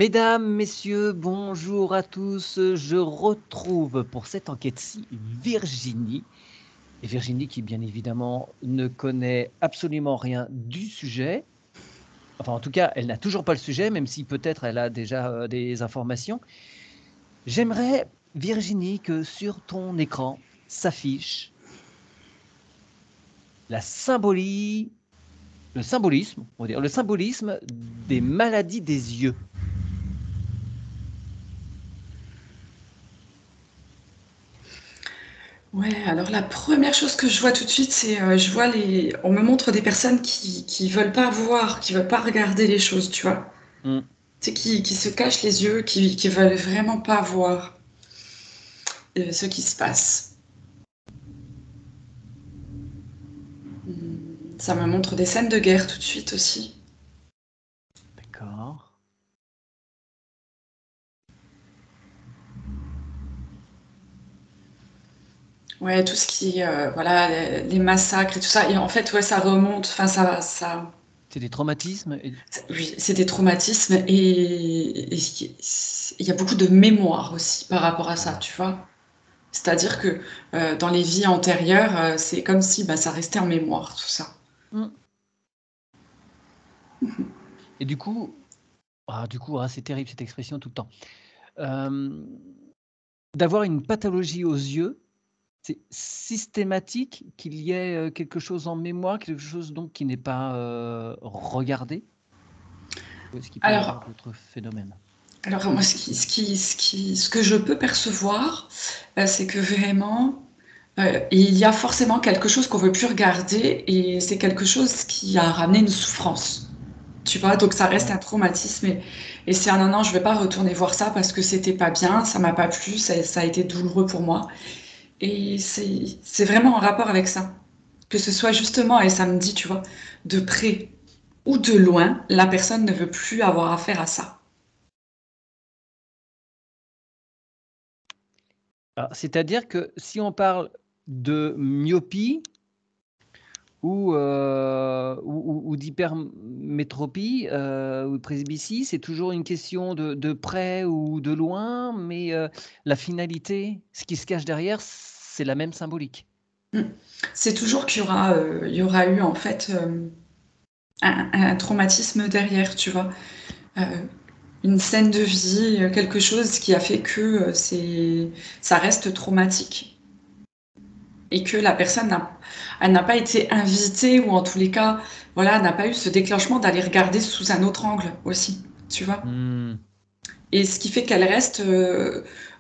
Mesdames, messieurs, bonjour à tous. Je retrouve pour cette enquête-ci Virginie. Et Virginie qui, bien évidemment, ne connaît absolument rien du sujet. Enfin, en tout cas, elle n'a toujours pas le sujet, même si peut-être elle a déjà des informations. J'aimerais, Virginie, que sur ton écran s'affiche le symbolisme, on va dire, le symbolisme des maladies des yeux. Ouais, alors la première chose que je vois tout de suite, c'est, on me montre des personnes qui veulent pas voir, qui veulent pas regarder les choses, tu vois? Hmm. Tu sais, qui se cachent les yeux, qui veulent vraiment pas voir, ce qui se passe. Ça me montre des scènes de guerre tout de suite aussi. D'accord. Ouais, tout ce qui est, voilà, les massacres et tout ça et en fait, ouais, ça remonte, enfin ça C'est des traumatismes. oui, c'est des traumatismes et il y a beaucoup de mémoire aussi par rapport à ça, Ah. tu vois? C'est-à-dire que dans les vies antérieures, c'est comme si bah, ça restait en mémoire, tout ça. Hmm. Et du coup, c'est terrible cette expression tout le temps. Hem, D'avoir une pathologie aux yeux, c'est systématique qu'il y ait, quelque chose en mémoire, quelque chose donc qui n'est pas, regardé? Ou est-ce qu'il peut y avoir Alors, d'autres phénomènes? alors moi, ce que je peux percevoir, c'est que vraiment, il y a forcément quelque chose qu'on veut plus regarder et c'est quelque chose qui a ramené une souffrance. Tu vois, donc ça reste Ouais. un traumatisme et c'est un non, non, je vais pas retourner voir ça parce que c'était pas bien, ça m'a pas plu, ça a été douloureux pour moi. Et c'est vraiment en rapport avec ça. Que ce soit justement, et ça me dit, tu vois, de près ou de loin, la personne ne veut plus avoir affaire à ça. Alors, c'est-à-dire que si on parle de myopie ou d'hypermétropie, ou de presbytie, c'est toujours une question de près ou de loin, mais la finalité, ce qui se cache derrière, c'est la même symbolique. Mm. C'est toujours il y aura eu en fait un traumatisme derrière, tu vois. Euh, une scène de vie, quelque chose qui a fait que ça reste traumatique. Et que la personne elle n'a pas été invitée, ou en tous les cas, voilà, n'a pas eu ce déclenchement d'aller regarder sous un autre angle aussi, tu vois. Mmh. Et ce qui fait qu'elle reste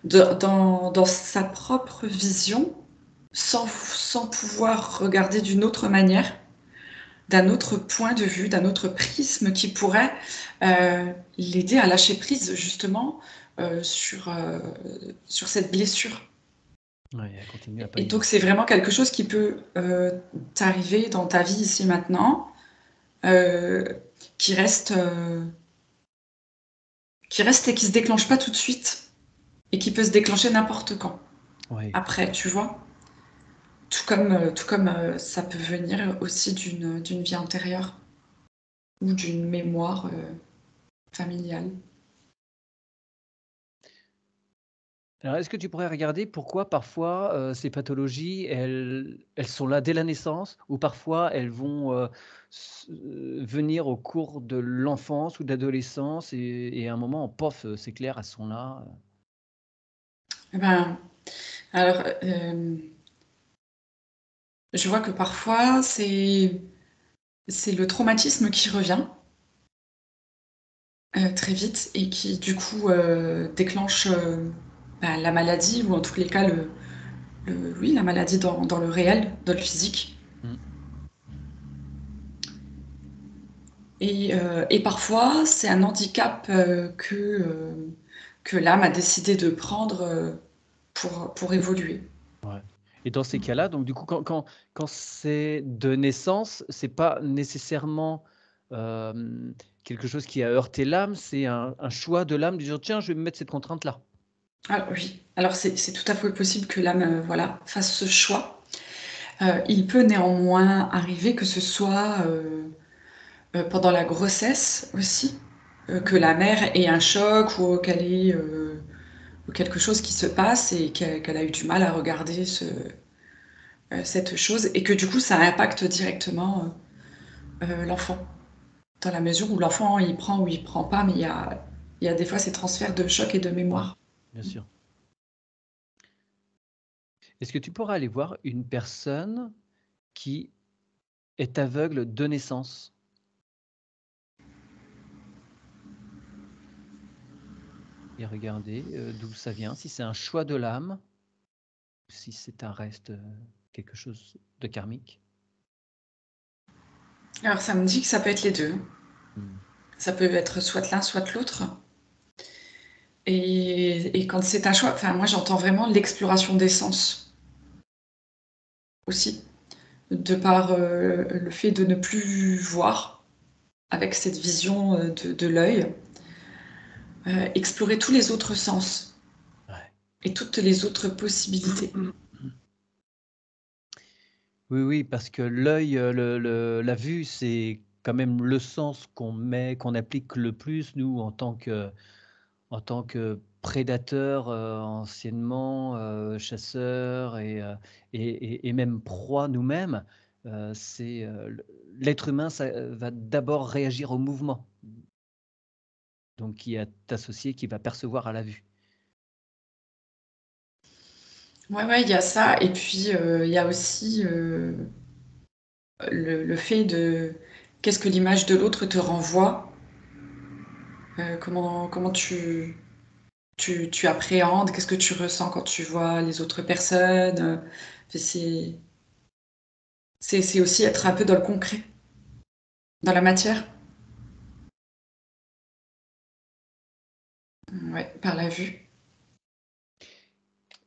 dans sa propre vision, sans pouvoir regarder d'une autre manière, d'un autre point de vue, d'un autre prisme qui pourrait l'aider à lâcher prise justement sur cette blessure. Ouais, elle continue à pas Et y donc voir c'est clair. vraiment quelque chose qui peut t'arriver dans ta vie ici maintenant, euh, qui reste, euh, qui reste et qui se déclenche pas tout de suite, et qui peut se déclencher n'importe quand. Ouais. Après, tu vois, tout comme ça peut venir aussi d'une vie antérieure ou d'une mémoire familiale. Alors est-ce que tu pourrais regarder pourquoi parfois, ces pathologies, elles sont là dès la naissance ou parfois elles vont, venir au cours de l'enfance ou de l'adolescence et à un moment, pof, c'est clair, elles sont là. Eh ben, alors, je vois que parfois c'est le traumatisme qui revient très vite et qui du coup déclenche bah, la maladie ou en tous les cas oui, la maladie dans le réel, dans le physique. Mmh. Et parfois, c'est un handicap que l'âme a décidé de prendre pour évoluer. Ouais et dans ces cas-là, donc du coup, quand c'est de naissance, c'est pas nécessairement, hem, quelque chose qui a heurté l'âme, c'est un choix de l'âme de dire: «Tiens, je vais me mettre cette contrainte-là». Ah oui, alors c'est tout à fait possible que l'âme voilà, fasse ce choix. Il peut néanmoins arriver que ce soit pendant la grossesse aussi. que la mère ait un choc ou qu'elle ait quelque chose qui se passe et qu'elle a eu du mal à regarder cette chose et que du coup ça impacte directement l'enfant. Dans la mesure où l'enfant il prend ou il prend pas, mais il y a des fois ces transferts de choc et de Ouais, mémoire. bien sûr. Est-ce que tu pourrais aller voir une personne qui est aveugle de naissance? Et regarder d'où ça vient, si c'est un choix de l'âme, si c'est un reste, quelque chose de karmique. Alors ça me dit que ça peut être les deux. Mmh. Ça peut être soit l'un, soit l'autre. Et quand c'est un choix, enfin moi j'entends vraiment l'exploration des sens aussi, de par le fait de ne plus voir avec cette vision de l'œil, explorer tous les autres sens Ouais. et toutes les autres possibilités. Oui, oui, parce que l'œil, la vue, c'est quand même le sens qu'on applique le plus, nous, en tant que prédateurs, anciennement, chasseurs et même proies nous-mêmes. C'est, l'être humain, ça, va d'abord réagir au mouvement, donc qui est associé, qui va percevoir à la vue. Ouais, ouais, il y a ça et puis, il y a aussi, le fait de qu'est-ce que l'image de l'autre te renvoie? Comment tu appréhendes? Qu'est-ce que tu ressens quand tu vois les autres personnes? C'est c'est aussi être un peu dans le concret, dans la matière. Ouais, par la vue.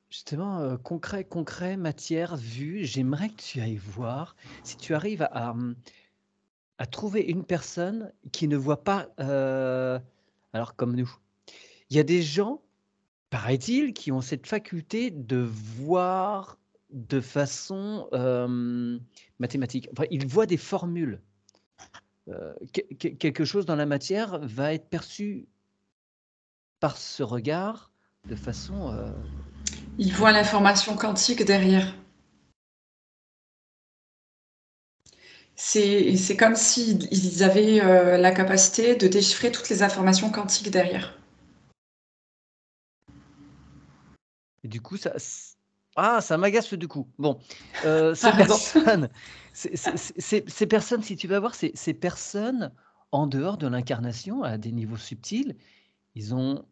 Justement, concret, matière, vue, j'aimerais que tu ailles voir si tu arrives à trouver une personne qui ne voit pas, alors comme nous. Il y a des gens, paraît-il, qui ont cette faculté de voir de façon, mathématique. Enfin, ils voient des formules. Quelque chose dans la matière va être perçu par ce regard de façon, Ils voient mathématique. l'information quantique derrière. C'est comme s'ils ils avaient, la capacité de déchiffrer toutes les informations quantiques derrière. Et du coup, ça m'agace du coup. Bon, ces Pardon. personnes ces personnes, si tu vas voir ces personnes, en dehors de l'incarnation, à des niveaux subtils, ils ont,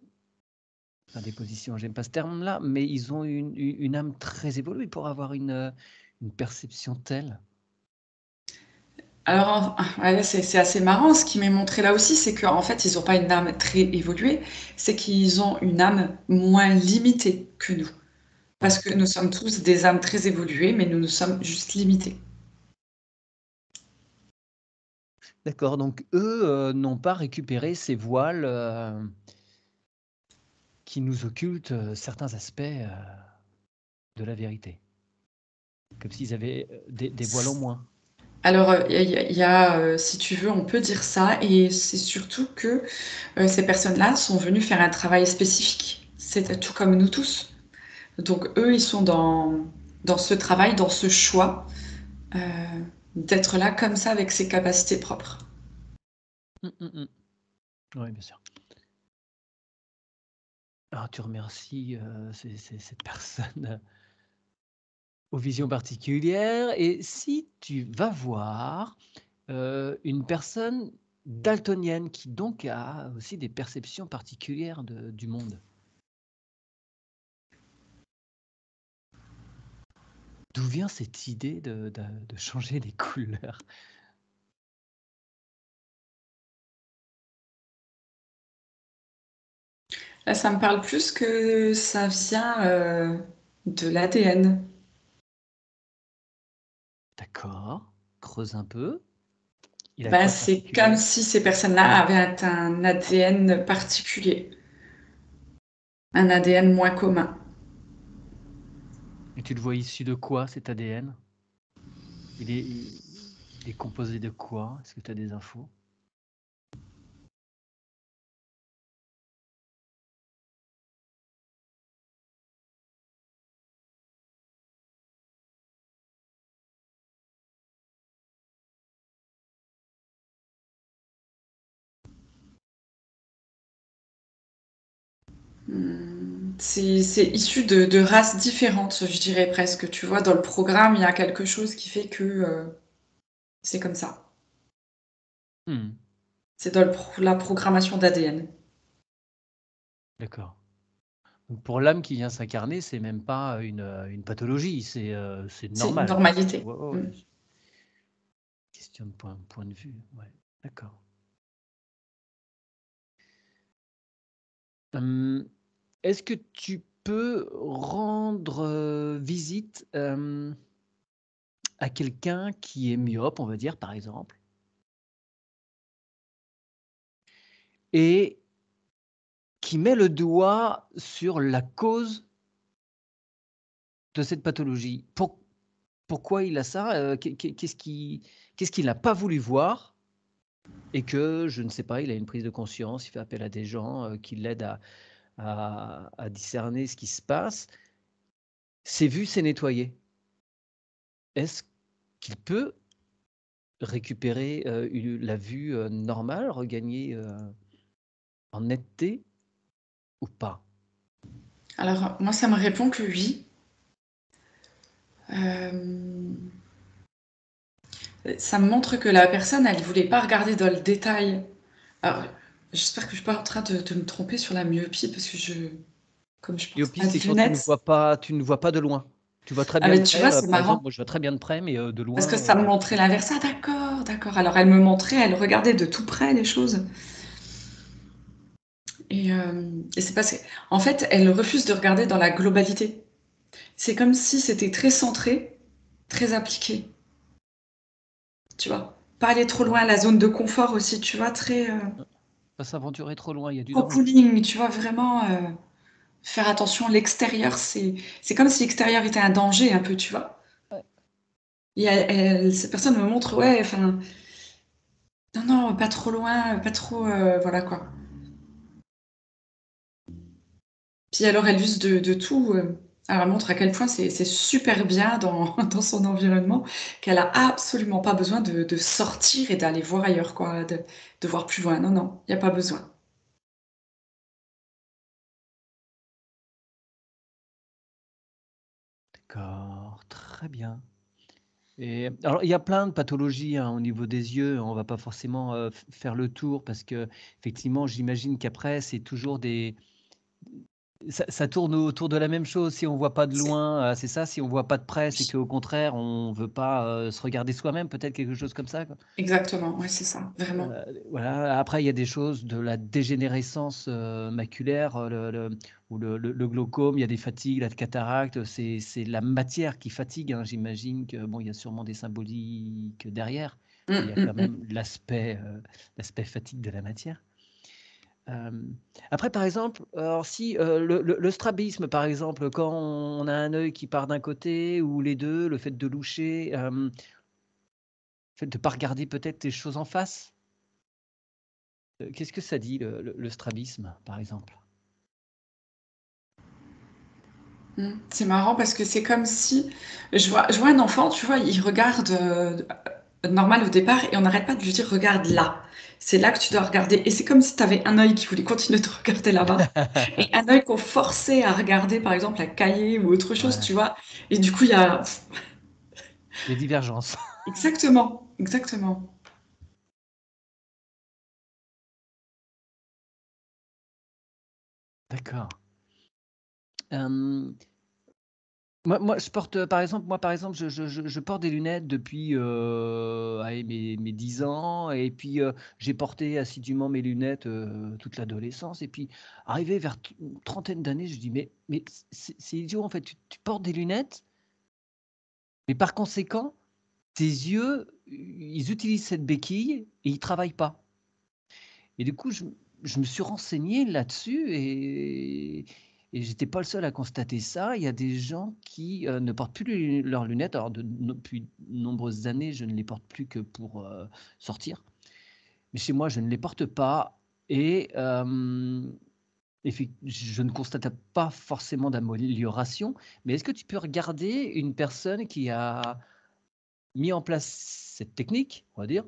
enfin, des positions, j'aime pas ce terme-là, mais ils ont une âme très évoluée pour avoir une perception telle. Alors, ouais, c'est assez marrant. Ce qui m'est montré là aussi, c'est qu'en fait, ils ont pas une âme très évoluée, c'est qu'ils ont une âme moins limitée que nous. Parce Ouais. que nous sommes tous des âmes très évoluées, mais nous sommes juste limités. D'accord, donc eux, n'ont pas récupéré ces voiles, qui nous occultent, certains aspects, de la vérité. Comme s'ils avaient, des voiles en moins. Alors, si tu veux, on peut dire ça et c'est surtout que, ces personnes-là sont venues faire un travail spécifique. C'est tout comme nous tous. Donc eux, ils sont dans ce travail, dans ce choix, heu, d'être là comme ça avec ses capacités propres. Mmh, mmh mh. Oui, bien sûr. Alors tu remercies, cette personne, aux visions particulières, et si tu vas voir, une personne daltonienne qui donc a aussi des perceptions particulières du monde. D'où vient cette idée de changer les couleurs? Là, ça me parle plus que ça vient, de l'ADN. D'accord, creuse un peu. Il a Bah, quoi de c'est comme particulier? si ces personnes-là avaient un ADN particulier, un ADN moins commun. Et tu le vois issu de quoi, cet ADN? Il est composé de quoi? Est-ce que tu as des infos? C'est issu de races différentes, je dirais presque. Tu vois, dans le programme, il y a quelque chose qui fait que c'est comme ça. Hmm, C'est dans la programmation d'ADN. d'accord. Donc pour l'âme qui vient s'incarner, c'est même pas une pathologie, c'est C'est une normal, quoi. normalité. Ouais, ouais, ouais. Question de point de vue, ouais. D'accord. Est-ce que tu peux rendre visite à quelqu'un qui est myope, on va dire, par exemple, et qui met le doigt sur la cause de cette pathologie? Pourquoi il a ça? Qu'est-ce qu'il n'a pas voulu voir? Et que, je ne sais pas, il a une prise de conscience, il fait appel à des gens qui l'aident à discerner ce qui se passe. C'est vu, c'est nettoyé. Est-ce qu'il peut récupérer la vue normale, regagner en netteté ou pas? Alors, moi, ça me répond que oui. Euh, Ça me montre que la personne, elle ne voulait pas regarder dans le détail. Alors, j'espère que je ne suis pas en train de me tromper sur la myopie, parce que comme je porte Myopie, pas de c'est quand lunettes. tu ne vois pas de loin. Tu vois très Ah, bien mais de tu près. vois, c'est Par exemple, marrant. moi, je vois très bien de près, mais de Parce que loin, ça me montrait l'inverse. Ah, d'accord, d'accord. Alors, elle me montrait, elle regardait de tout près les choses. Et c'est parce qu'en fait, elle refuse de regarder dans la globalité. C'est comme si c'était très centré, très appliqué. Tu vois. Pas aller trop ouais, loin, la zone de confort aussi, tu vois, très pas s'aventurer trop loin, il y a du danger. cocooning, tu vois, vraiment faire attention. L'extérieur, c'est comme si l'extérieur était un danger un peu, tu vois. Ouais. Et cette personne me montre, ouais, enfin, non, non, pas trop loin, pas trop, voilà quoi. Puis alors, elle use de tout. Alors, elle montre à quel point c'est super bien dans, dans son environnement, qu'elle a absolument pas besoin de sortir et d'aller voir ailleurs, quoi, de voir plus loin. Non, non, il n'y a pas besoin. D'accord, très bien. Et alors, il y a plein de pathologies hein, au niveau des yeux. On va pas forcément faire le tour parce que effectivement, j'imagine qu'après, c'est toujours ça tourne autour de la même chose. Si on voit pas de C'est- loin, c'est ça. Si on voit pas de près, c'est qu'au contraire, on veut pas se regarder soi-même, peut-être quelque chose comme ça, quoi. Exactement, ouais, c'est ça, vraiment. Voilà. Après, il y a des choses de la dégénérescence maculaire, ou le glaucome. Il y a des fatigues, la cataracte. C'est la matière qui fatigue, hein. J'imagine que bon, il y a sûrement des symboliques derrière, mais il y a quand même l'aspect fatigue de la matière. Après, par exemple, alors si le strabisme, par exemple, quand on a un œil qui part d'un côté ou les deux, le fait de loucher, le fait de ne pas regarder peut-être les choses en face, qu'est-ce que ça dit le strabisme, par exemple? C'est marrant parce que c'est comme si je vois un enfant, tu vois, il regarde normal au départ et on n'arrête pas de lui dire regarde là. C'est là que tu dois regarder. Et c'est comme si tu avais un œil qui voulait continuer de regarder là-bas et un œil qu'on forçait à regarder, par exemple, à cahier ou autre chose, tu Ouais, vois. Et du coup, il y a. il y a divergence. Exactement, exactement. D'accord. Hem, je porte, par exemple, je porte des lunettes depuis, allez, mes 10 ans et puis, j'ai porté assidûment mes lunettes, toute l'adolescence et puis arrivé vers une trentaine d'années, je dis: «Mais c'est idiot, en fait, tu portes des lunettes, mais par conséquent, tes yeux, ils utilisent cette béquille et ils travaillent pas». Et du coup, je me suis renseigné là-dessus et j'étais pas le seul à constater ça. Il y a des gens qui, ne portent plus leurs lunettes. Alors depuis de nombreuses années, je ne les porte plus que pour, sortir. Mais chez moi, je ne les porte pas et je ne constate pas forcément d'amélioration. Mais est-ce que tu peux regarder une personne qui a mis en place cette technique, on va dire,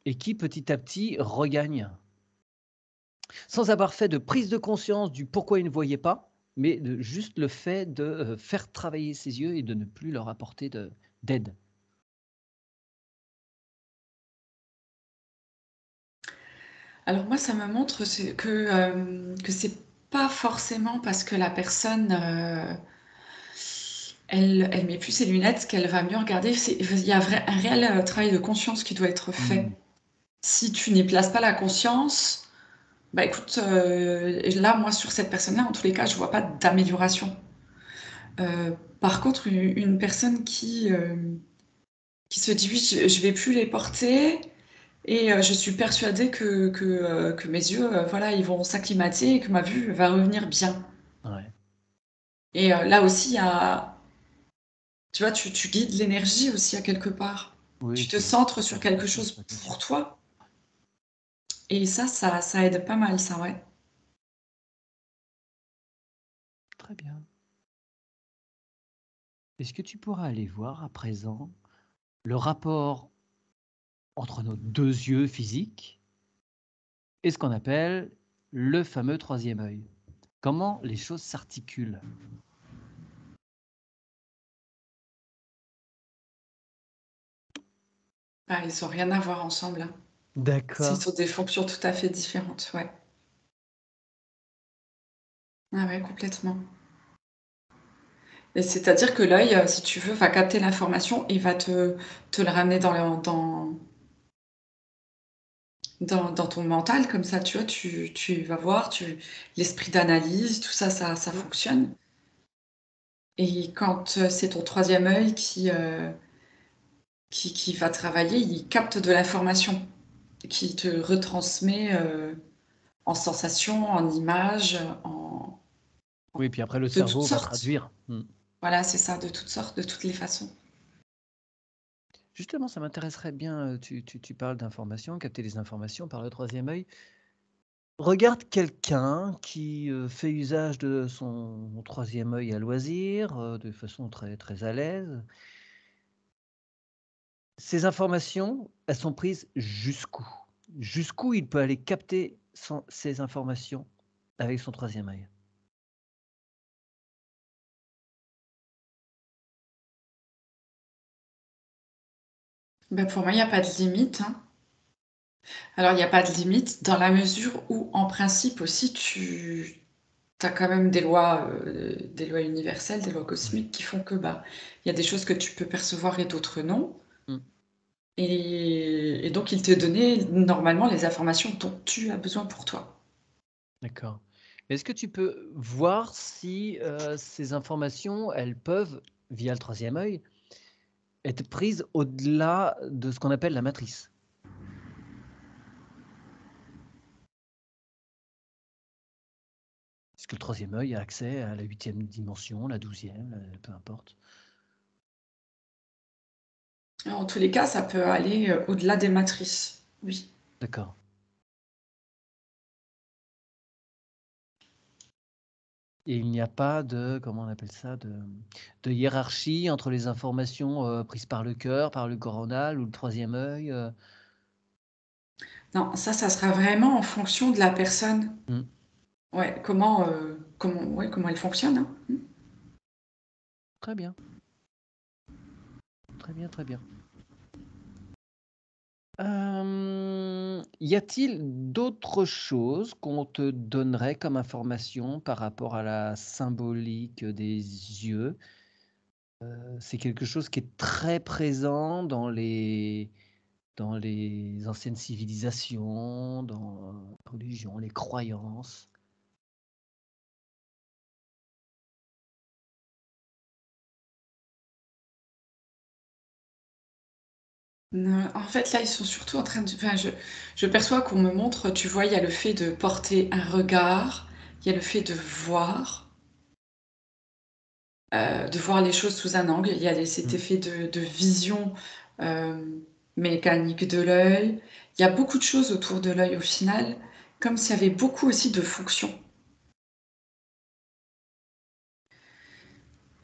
et qui petit à petit regagne? Sans avoir fait de prise de conscience du pourquoi il ne voyait pas, mais de juste le fait de, faire travailler ses yeux et de ne plus leur apporter d'aide. Alors moi, ça me montre que c'est pas forcément parce que la personne, elle met plus ses lunettes qu'elle va mieux regarder. Il y a un réel travail de conscience qui doit être Mmh. fait. Si tu n'y places pas la conscience, bah écoute, là, moi, sur cette personne-là, en tous les cas, je vois pas d'amélioration. Par contre, une personne qui se dit: «Oui, je vais plus les porter et je suis persuadée que mes yeux, voilà, ils vont s'acclimater et que ma vue va revenir bien». Ouais. Et là aussi, il y a tu vois, tu guides l'énergie aussi à quelque part. Oui, Tu te c'est centres sur quelque information, chose c'est bien sûr. pour toi et ça aide pas mal ça, ouais. Très bien. Est-ce que tu pourras aller voir à présent le rapport entre nos 2 yeux physiques et ce qu'on appelle le fameux troisième œil? Comment les choses s'articulent? Bah, ils ont rien à voir ensemble, hein. C'est D'accord. sur des fonctions tout à fait différentes, ouais. Ah ouais, complètement. Et c'est-à-dire que l'œil, si tu veux, va capter l'information et va te le ramener dans ton mental comme ça, tu vois? Tu vas voir, l'esprit d'analyse, tout ça, ça Mmh. fonctionne et quand, c'est ton troisième œil qui va travailler, il capte de l'information, qui te retransmet, en sensations, en images, Oui, puis après le de toutes cerveau va sortes. traduire. Mmh. Voilà, c'est ça, de toutes sortes, de toutes les façons. Justement, ça m'intéresserait bien, tu parles d'informations, capter les informations par le troisième œil. Regarde quelqu'un qui, fait usage de son troisième œil à loisir, de façon très, très à l'aise. Ces informations, elles sont prises jusqu'où? Jusqu'où il peut aller capter ces informations avec son troisième œil? Bah, pour moi, il y a pas de limite, hein. Alors, il y a pas de limite dans la mesure où, en principe aussi, tu as quand même des lois universelles, des lois Oui. cosmiques qui font que, bah, il y a des choses que tu peux percevoir et d'autres non Mmh, et donc il te donnait normalement les informations dont tu as besoin pour toi. d'accord. Est-ce que tu peux voir si, ces informations, elles peuvent, via le troisième œil, être prises au-delà de ce qu'on appelle la matrice? Est-ce que le troisième œil a accès à la huitième dimension, la douzième, peu importe? En tous les cas, ça peut aller, au-delà des matrices, oui. D'accord. Et il n'y a pas de, comment on appelle ça? De hiérarchie entre les informations, prises par le cœur, par le coronal ou le troisième œil, Non, ça sera vraiment en fonction de la personne. Mmh. Ouais, comment elle fonctionne, hein. Mmh. Très bien, très bien, très bien. Y a-t-il d'autres choses qu'on te donnerait comme information par rapport à la symbolique des yeux? C'est quelque chose qui est très présent dans les anciennes civilisations, dans la religion, les croyances. En fait, là, ils sont surtout en train de enfin, je perçois qu'on me montre, tu vois, il y a le fait de porter un regard, il y a le fait de voir les choses sous un angle, il y a cet Mmh. effet de vision, hem, mécanique de l'œil. Il y a beaucoup de choses autour de l'œil au final, comme s'il y avait beaucoup aussi de fonctions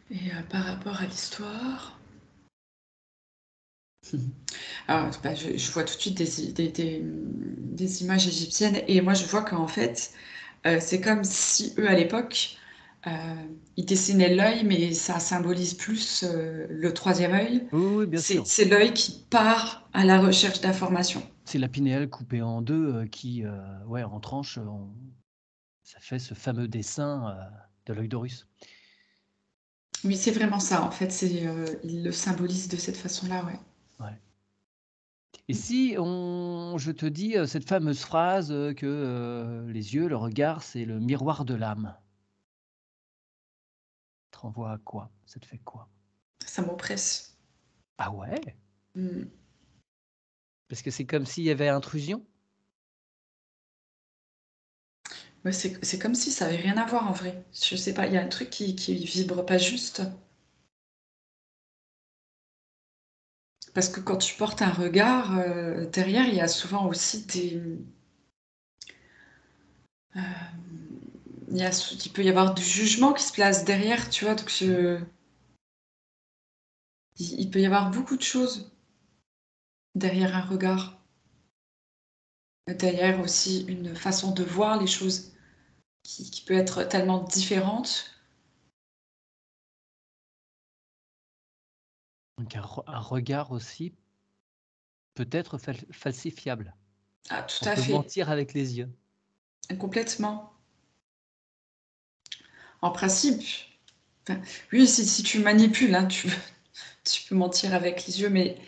et par rapport à l'histoire Alors, bah, je vois tout de suite des images égyptiennes et moi je vois qu'en fait, c'est comme si eux à l'époque, euh, ils dessinaient l'œil, mais ça symbolise plus le troisième œil. Oui, oui, bien C'est sûr. c'est l'œil qui part à la recherche d'informations. C'est la pinéale coupée en 2 qui, ouais, en tranches, ça fait ce fameux dessin, de l'œil d'Horus. Oui, c'est vraiment ça en fait, ils le symbolisent de cette façon-là, ouais. Ouais. Et si je te dis, cette fameuse phrase, que, les yeux, le regard, c'est le miroir de l'âme, ça te renvoie à quoi? Ça te fait quoi? Ça m'oppresse. Ah ouais? Mmh. Parce que c'est comme s'il y avait intrusion? Ouais, c'est comme si ça avait rien à voir en vrai. Je sais pas, il y a un truc qui vibre pas juste. Parce que quand tu portes un regard, derrière, il y a souvent aussi il peut y avoir du jugement qui se place derrière, tu vois? Donc Mmh. il peut y avoir beaucoup de choses derrière un regard. Derrière aussi une façon de voir les choses qui peut être tellement différente. Donc un regard aussi peut être falsifiable. Ah, tout On à peut fait, mentir avec les yeux. complètement. En principe, enfin, oui, si tu manipules, hein, tu peux mentir avec les yeux, mais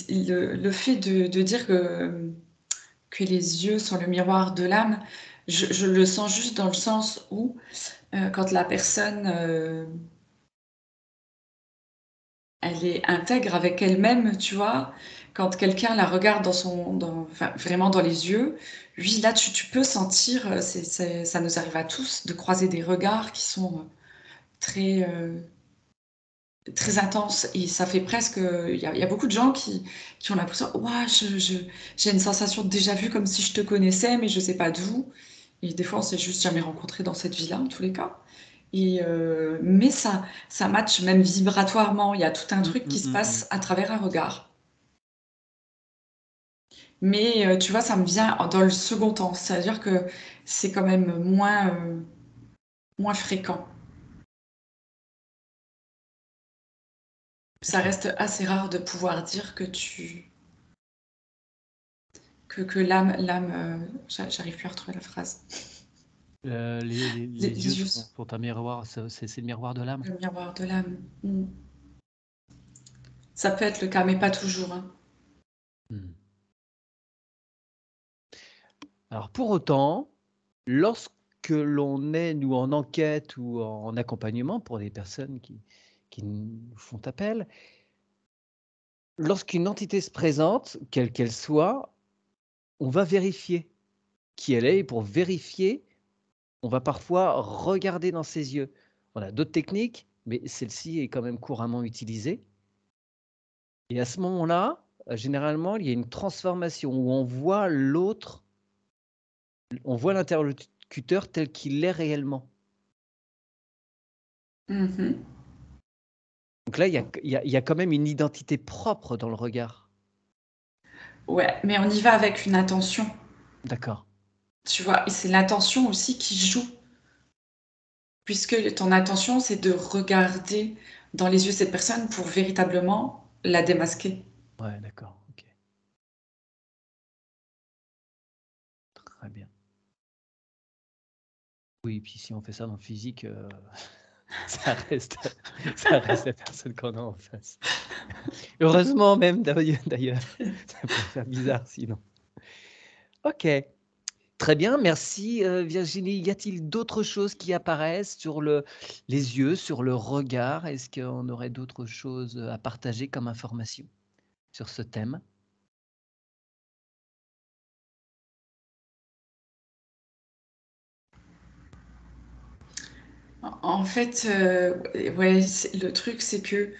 le fait de dire que les yeux sont le miroir de l'âme, je le sens juste dans le sens où, quand la personne, elle est intègre avec elle-même, tu vois? Quand quelqu'un la regarde enfin, vraiment dans les yeux, lui, là, tu peux sentir, ça nous arrive à tous de croiser des regards qui sont, très, très intenses et ça fait presque, il y a beaucoup de gens qui ont l'impression: «Waouh, j'ai une sensation de déjà vu comme si je te connaissais, mais je sais pas d'où» et des fois, on s'est juste jamais rencontrés dans cette vie-là, en tous les cas et mais ça matche même vibratoirement. Il y a tout un Mmh, truc qui mmh, se mmh, mmh. passe à travers un regard. Mais tu vois, ça me vient dans le second temps. C'est-à-dire que c'est quand même moins fréquent. Ça OK. reste assez rare de pouvoir dire que l'âme, j'arrive plus à retrouver la phrase. Les yeux Les yeux sont un miroir, c'est le miroir de l'âme? le miroir de l'âme. Mmh. Ça peut être le cas, mais pas toujours, hein. Mmh. Alors pour autant, lorsque l'on est, nous, en enquête ou en accompagnement pour des personnes qui nous font appel, lorsqu'une entité se présente, quelle qu'elle soit, on va vérifier qui elle est et pour vérifier, on va parfois regarder dans ses yeux. On a d'autres techniques, mais celle-ci est quand même couramment utilisée et à ce moment-là, généralement, il y a une transformation où on voit l'autre, on voit l'interlocuteur tel qu'il est réellement. Mmh mh. Donc là, il y a quand même une identité propre dans le regard. Ouais, mais on y va avec une intention, D'accord. tu vois? Et c'est l'intention aussi qui joue, puisque ton intention, c'est de regarder dans les yeux de cette personne pour véritablement la démasquer. Ouais, d'accord, OK. Très bien. Oui, puis si on fait ça dans le physique, ça reste ça reste la personne qu'on a en face. Heureusement même d'ailleurs, ça pourrait faire bizarre sinon. OK, très bien, merci, Virginie. Y a-t-il d'autres choses qui apparaissent sur les yeux, sur le regard? Est-ce qu'on aurait d'autres choses, à partager comme information sur ce thème? En fait, ouais, le truc, c'est que,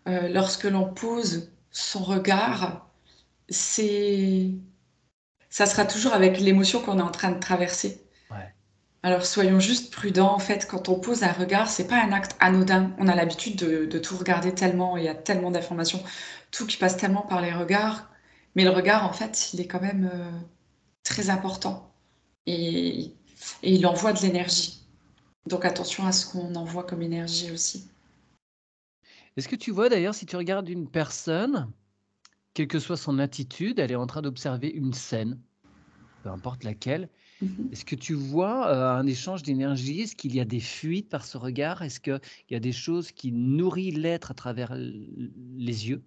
lorsque l'on pose son regard, c'est ça sera toujours avec l'émotion qu'on est en train de traverser. Ouais. Alors soyons juste prudents, en fait, quand on pose un regard, c'est pas un acte anodin. On a l'habitude de tout regarder tellement, il y a tellement d'informations, tout qui passe tellement par les regards. Mais le regard, en fait, il est quand même très important et, et il envoie de l'énergie. Donc attention à ce qu'on envoie comme énergie aussi. Est-ce que tu vois d'ailleurs, si tu regardes une personne, quelle que soit son attitude, elle est en train d'observer une scène, peu importe laquelle. Mhm. Est-ce que tu vois, un échange d'énergie? Est-ce qu'il y a des fuites par ce regard? Est-ce qu'il y a des choses qui nourrissent l'être à travers les yeux?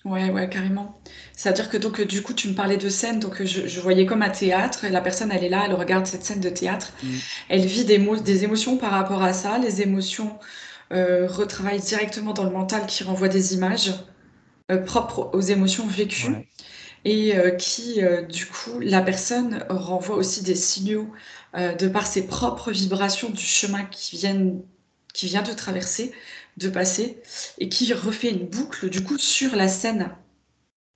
Ouais, ouais, carrément. C'est-à-dire que donc du coup, tu me parlais de scène, donc je voyais comme un théâtre, et la personne, elle est là, elle regarde cette scène de théâtre, Mmh, elle vit des émotions par rapport à ça, les émotions retravaillent directement dans le mental qui renvoie des images propres aux émotions vécues, ouais, et qui, du coup, la personne renvoie aussi des signaux de par ses propres vibrations du chemin qui vient de traverser, de passer, et qui refait une boucle, du coup, sur la scène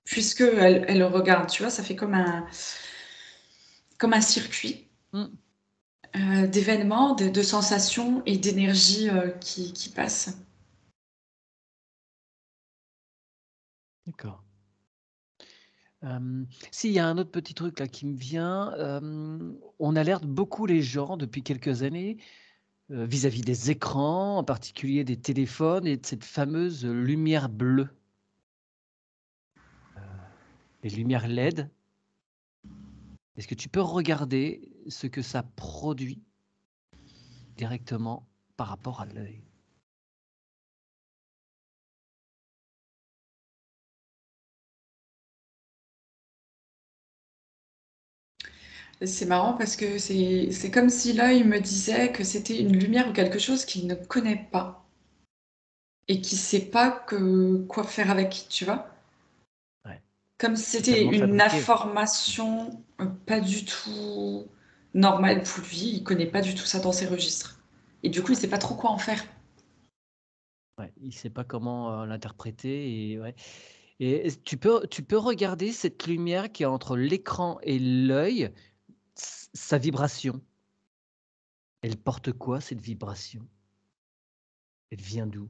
puisque elle regarde, tu vois, ça fait comme un circuit mmh, d'événements, de sensations et d'énergie qui passent. d'accord. Si, il y a un autre petit truc là qui me vient, on alerte beaucoup les gens depuis quelques années, vis-à-vis des écrans, en particulier des téléphones et de cette fameuse lumière bleue, les lumières LED. Est-ce que tu peux regarder ce que ça produit directement par rapport à l'œil? C'est marrant parce que c'est comme si l'œil me disait que c'était une lumière ou quelque chose qu'il ne connaît pas et qui sait pas quoi faire avec, tu vois? Ouais, Comme si c'était totalement une fabriqué. information pas du tout normale pour lui, il connaît pas du tout ça dans ses registres. Et du coup, il sait pas trop quoi en faire. Ouais, il sait pas comment, l'interpréter et ouais et tu peux regarder cette lumière qui est entre l'écran et l'œil, sa vibration. Elle porte quoi cette vibration? Elle vient d'où?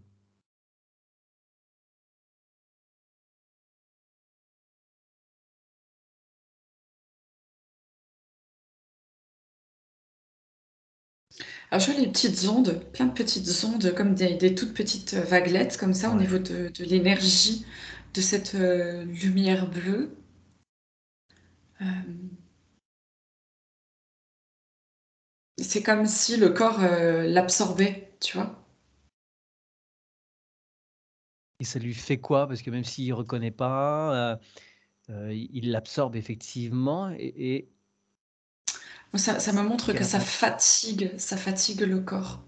Alors je vois les petites ondes, plein de petites ondes comme des toutes petites vaguelettes comme ça au Ouais. niveau de l'énergie de cette lumière bleue. Euh, c'est comme si le corps l'absorbait, tu vois. Et ça lui fait quoi? Parce que même s'il reconnaît pas, il l'absorbe effectivement et Moi, ça me montre quel que impact? ça fatigue le corps.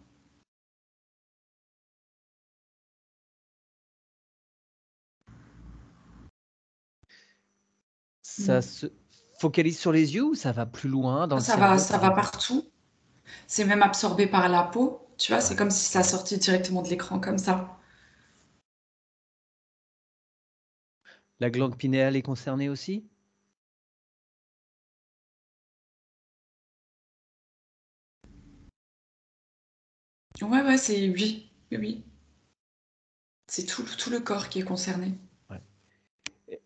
Ça Mm. se focalise sur les yeux ou ça va plus loin dans le cerveau Ça par va exemple? partout. C'est même absorbé par la peau, tu vois. C'est Ouais, comme si ça ouais. sortait directement de l'écran comme ça. La glande pinéale est concernée aussi? Ouais, ouais, c'est oui, oui, oui. C'est tout le corps qui est concerné. Ouais. Et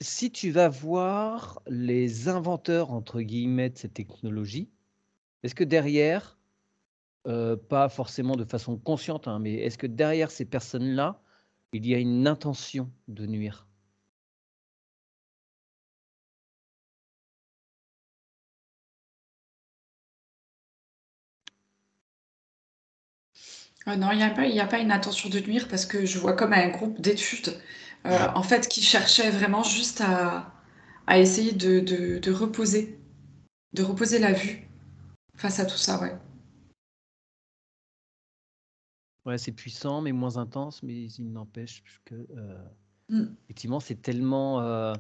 si tu vas voir les «inventeurs» entre guillemets de cette technologie, est-ce que derrière, pas forcément de façon consciente, hein, mais est-ce que derrière ces personnes-là, il y a une intention de nuire? Non, il y a pas une intention de nuire parce que je vois comme un groupe d'études, Ouais. en fait, qui cherchait vraiment juste à essayer de reposer la vue face à tout ça, ouais. Ouais, c'est puissant, mais moins intense, mais il n'empêche que, Mmh. effectivement, c'est tellement,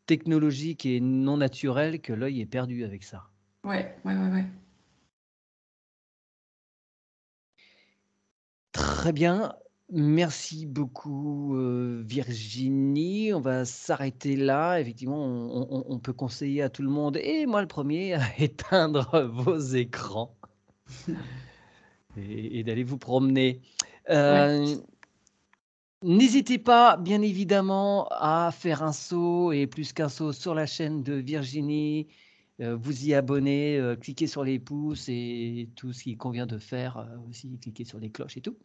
technologique et non naturel que l'œil est perdu avec ça. Ouais, ouais, ouais, ouais. Très bien. Merci beaucoup, Virginie. On va s'arrêter là. Effectivement, on peut conseiller à tout le monde, et moi le premier, à éteindre vos écrans et d'aller vous promener. Ouais. Heu, N'hésitez pas, bien évidemment, à faire un saut, et plus qu'un saut, sur la chaîne de Virginie, vous y abonner, cliquer sur les pouces et tout ce qu'il convient de faire, aussi cliquer sur les cloches et tout.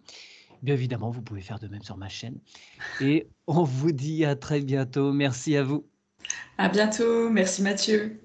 Bien évidemment, vous pouvez faire de même sur ma chaîne, et on vous dit à très bientôt. Merci à vous. À bientôt. Merci Mathieu.